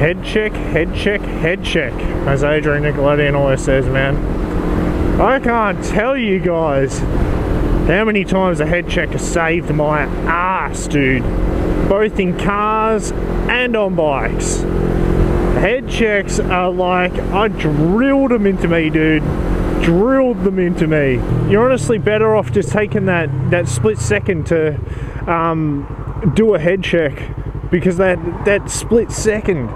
Head check, head check, head check, as Adrian Nickelodeon always says, man. I can't tell you guys how many times a head check has saved my ass, dude. Both in cars and on bikes. Head checks are like, I drilled them into me, dude. Drilled them into me. You're honestly better off just taking that split second to do a head check, because that split second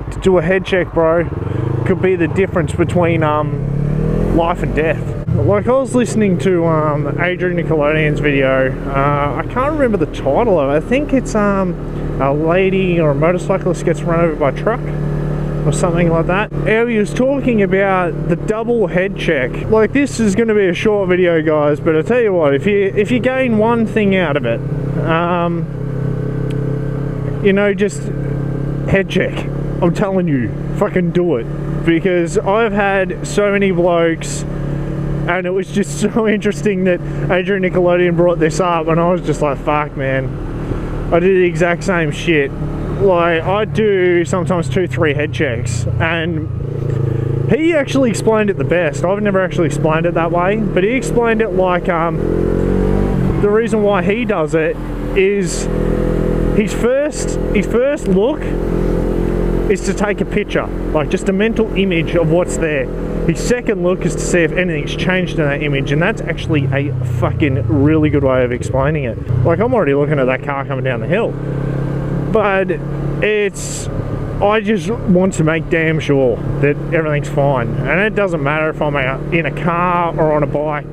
to do a head check, bro, could be the difference between life and death. Like, I was listening to Adrian Nickelodeon's video. I can't remember the title of it. I think it's a lady or a motorcyclist gets run over by a truck or something like that. He was talking about the double head check. Like, this is going to be a short video, guys, but I tell you what, if you gain one thing out of it, you know, just head check. I'm telling you, fucking do it. Because I've had so many blokes, and it was just so interesting that Adrian Nickelodeon brought this up, and I was just like, fuck, man. I do the exact same shit. Like, I do sometimes 2-3 head checks, and he actually explained it the best. I've never actually explained it that way, but he explained it like, the reason why he does it is his first look is to take a picture, like just a mental image of what's there. His second look is to see if anything's changed in that image, and that's actually a fucking really good way of explaining it. Like, I'm already looking at that car coming down the hill, but I just want to make damn sure that everything's fine, and it doesn't matter if I'm in a car or on a bike.